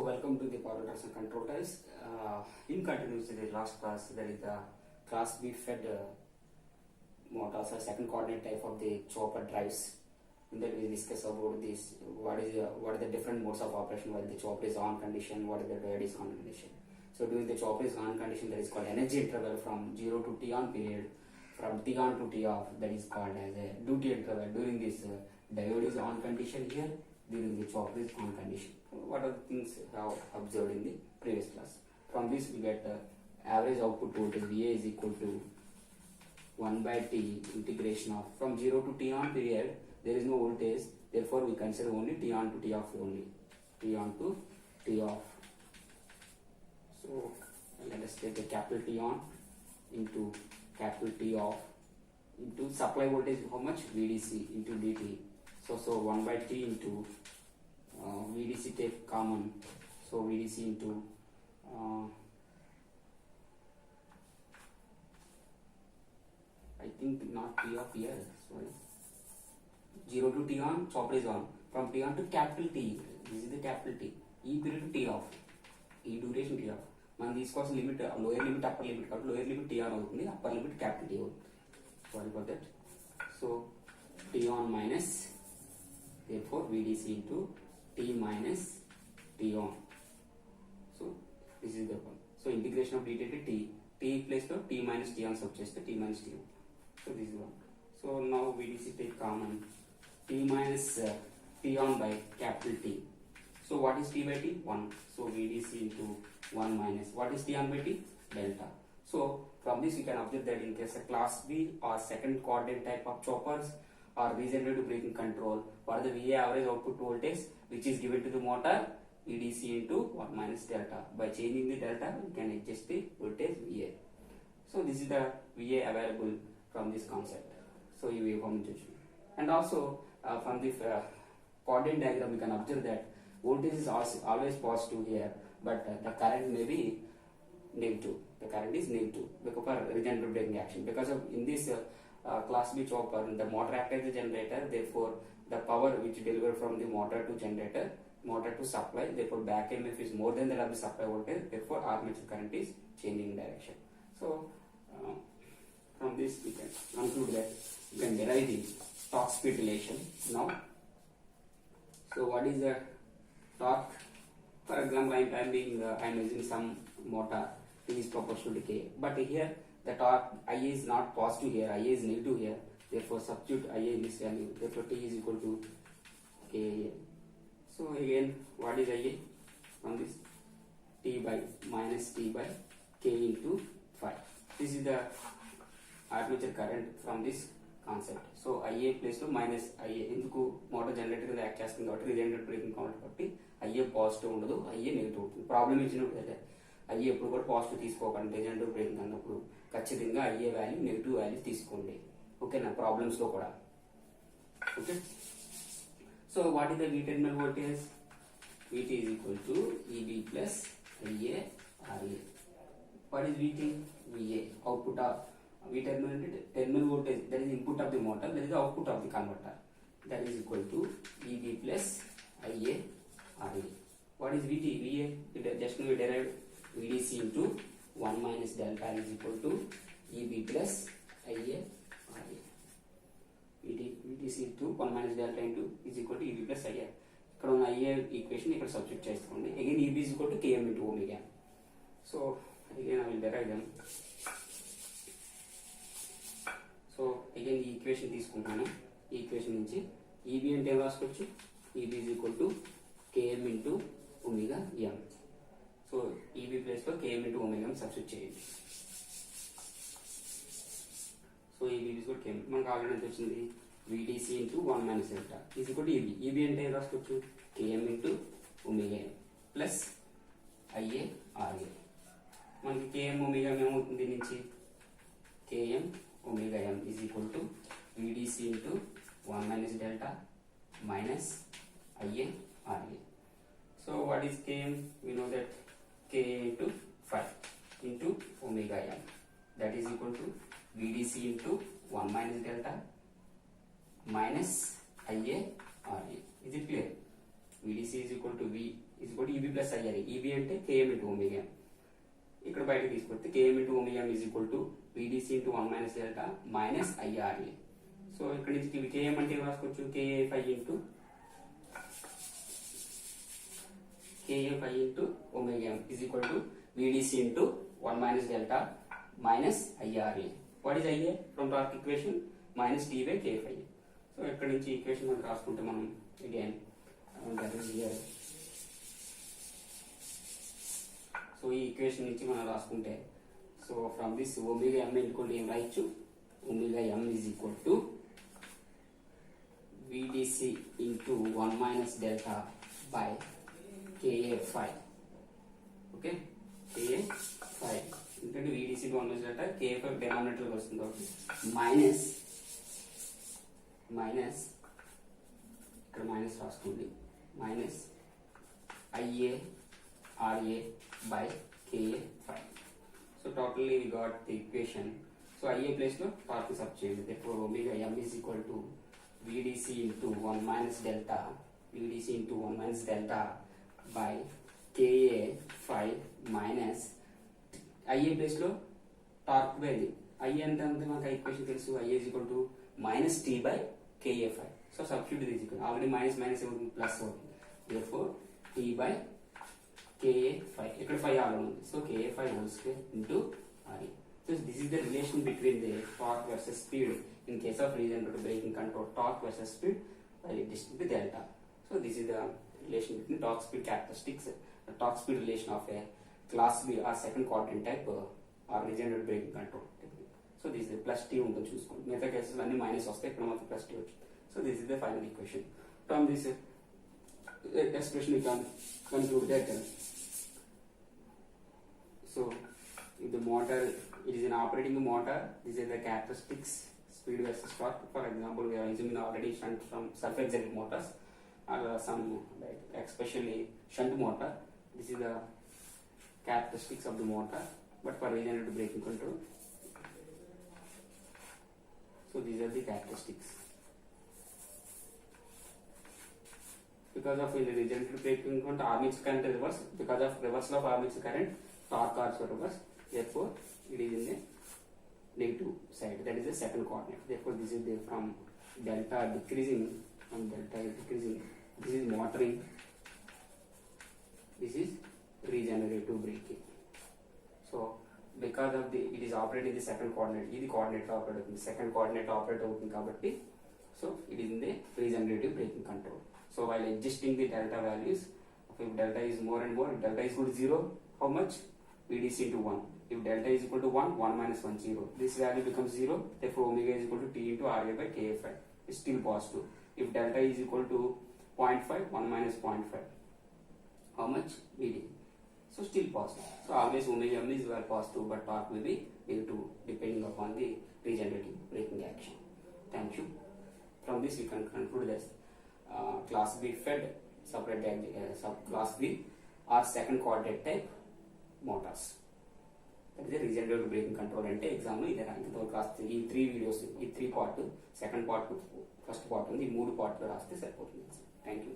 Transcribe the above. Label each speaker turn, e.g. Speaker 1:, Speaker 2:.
Speaker 1: welcome to the power drives and control drives. In continuous to the last class, there is the class B fed motors or second coordinate type of the chopper drives. In that we discuss about this, what are the different modes of operation while the chopper is on condition, what is the diode is on condition. So during the chopper is on condition, that is called energy interval from 0 to T on period, from T on to T off, that is called as a duty interval. During this diode is on condition here, during the chopper is on condition. What are the things we have observed in the previous class? From this we get average output voltage VA is equal to 1 by T integration of from 0 to T on period. There is no voltage, therefore we consider only T on to T off only. T on to T off. So let us take a capital T on into capital T off into supply voltage how much? VDC into dt. So 1 by T into VDC take common, so VDC into I think not T off here, sorry. 0 to T on, chopper is on. From T on to capital T, this is the capital T. E period to T off, E duration T off. Man తీసుకోవాల్సిన limit lower limit upper limit కాబట్టి lower limit T on అవుతుంది, upper limit capital T అవుతుంది. Sorry for that. So T on minus therefore VDC into T minus T on. So this is the one. So integration of dt to T place to T minus T on subcheste T minus T on. So this is one. So now VDC take common T minus T on by capital T. So what is T by T? 1. So VDC into 1 minus what is T on by T? Delta. So from this you can observe that in case a class B or second coordinate type of choppers or regenerative braking control, what is the VA average output voltage which is given to the motor? VDC into 1 minus delta. By changing the delta, we can adjust the voltage VA. So this is the VA available from this concept. So you will come to. And also from the coordinate diagram, we can observe that voltage is always positive here, but the current may be negative. The current is negative because of regenerative braking action. Because of in this class B chopper, the motor acts as a generator, therefore the power which delivered from the motor to generator, motor to supply, therefore back EMF is more than that of the supply voltage, therefore armature current is changing direction. So from this we can conclude that you can derive the torque speed relation now. So what is the torque? For example, I am using some motor, T is proportional to K, but here the torque IA is not positive here, IA is negative here, therefore substitute IA in this value, therefore T is equal to K. So again, what is IA? From this T by minus T by K into 5. This is the armature current from this concept. So IA place to minus IA. ఎందుకు motor generator కింద act చేస్తుంది కాబట్టి రిజనరేటర్ breaking counter కాబట్టి IA positive ఉండదు, IA negative అవుతుంది. Problem ఇచ్చినప్పుడు అయితే IA ఎప్పుడు కూడా పాజిటివ్ తీసుకోకండి. రిజనరేటర్ బ్రేకింగ్ అన్నప్పుడు ఖచ్చితంగా IA వాల్యూ నెగిటివ్ వాల్యూ తీసుకోండి. ఓకేనా, ప్రాబ్లమ్స్ లో కూడా. Okay, so what is the V terminal voltage? VT is equal to EB plus IA RA. What is VT? VA, output of V terminal voltage, that is input of the motor, that is the output of the converter, that is equal to EB plus IA RA. What is VT? VA, just now we derived VDC into 1 minus delta is equal to EB plus IA RA. VDC into 1 minus delta into is equal to EB plus IA. ఇక్కడ ఉన్న IA equation ఇక్కడ substitute చేసుకోండి. Again EB is equal to Km into omega. So again I will derive them. So again ఈ equation తీసుకుంటాను. ఈ equation నుంచి EB అంటే ఏం రాసుకోవచ్చు? EB is equal to Km into omega m. So EB place లో Km into omega m substitute చేయండి. So EB is equal to Km. మనకు ఆల్రెడీ ఎంత వచ్చింది? VDC into 1 minus delta is equal to EB. EB అంటే ఏం రాసుకోవచ్చు? Km into omega m plus IA RA. మనకి Km omega m ఏమవుతుంది దీని నుంచి? Km omega m is equal to VDC into 1 minus delta minus IA RA. So what is Km? We know that K into 5 into omega m, that is equal to VDC into 1 minus delta minus IA RA. Is it clear? VDC is equal to V is equal to EB plus IRA. ఈబీ అంటే Km into omega. ఇక్కడ బయటకు తీసుకొస్తే Km into omega is equal to VDC into 1 minus delta minus IRA. So ఇక్కడ నుంచి Km అంటే ఏం రాసుకోవచ్చు, కేఏ5 into omega is equal to VDC into 1 minus delta minus IRA. What is IA from torque equation? Minus T by కే5. So ఇక్కడ నుంచి equation మనం రాసుకుంటే మనం again that is here. So ఈ ఈక్వేషన్ నుంచి మనం రాసుకుంటే, so from this omega M equal to ఏం రాయొచ్చు, omega M is equal to VDC into 1 minus delta by KA5. Okay, KA5 ఎందుకంటే VDC 1 minus delta KA5 denominator వస్తుంది కాబట్టి minus ఇక్కడ మైనస్ రాసుకోండి, minus IARA by KA5. So totally we got the equation. So IA place లో torque sub చేయండి. Therefore omega m is equal to VDC into 1 minus delta by KA5 minus IA place లో torque value. IA ఎంత అంటే మనకు equation తెలుసు, IA is equal to minus T by KA5. So substitute this equation. Already minus అవుతుంది, plus అవుతుంది. Therefore T by KA5. ఇక్కడ 5 already ఉంది. So KA5 whole square into RE. So this is the relation between the torque versus speed in case of regenerative braking control. Torque versus speed by distance with delta. So this is the relation between torque speed characteristics, the torque speed relation of a class B or second quadrant type or regenerative braking control technique. So this is the plus T ఉంటుంది చూసుకోండి. మిగతా cases అన్ని minus వస్తాయి, ఇక్కడ మాత్రం plus T వచ్చింది. So this is the final equation. From this expression we can conclude that so if the motor, it is an operating motor, this is the characteristics, speed versus torque. For example, we are using already shunt from self-excited motors or some like especially shunt motor. This is the characteristics of the motor, but for regenerative braking control, so these are the characteristics. Because of in the regenerative braking control, armature current is reverse. Because of reversal of armature current, torque also reverse. Therefore it is in the negative side, that is the second coordinate. Therefore this is the from delta decreasing, this is motoring, this is regenerative braking. So because of the it is operating the second coordinate, ఇది coordinate operate అవుతుంది, second coordinate operate అవుతుంది కాబట్టి so it is in the regenerative braking control. So while adjusting the delta values, if delta is more and more, if delta is equal to 0, how much? VDC into 1. If delta is equal to 1, 1 minus 1, 0. This value becomes 0. Therefore, omega is equal to T into RA by KA5. It's still positive. If delta is equal to 0.5, 1 minus 0.5. How much? VD. So still positive. So always omega m is well positive, but torque will be negative depending upon the regenerative braking action. Thank you. From this we can conclude this class B fed separate class B or second coordinate type motors. That is the regenerative braking control అంటే exam లో ఇదే ఇంతవరకు రాస్తే ఈ 3 videos, ఈ 3 part, second part, first part ఉంది, ఈ 3 part లో రాస్తే సరిపోతుంది. Thank you.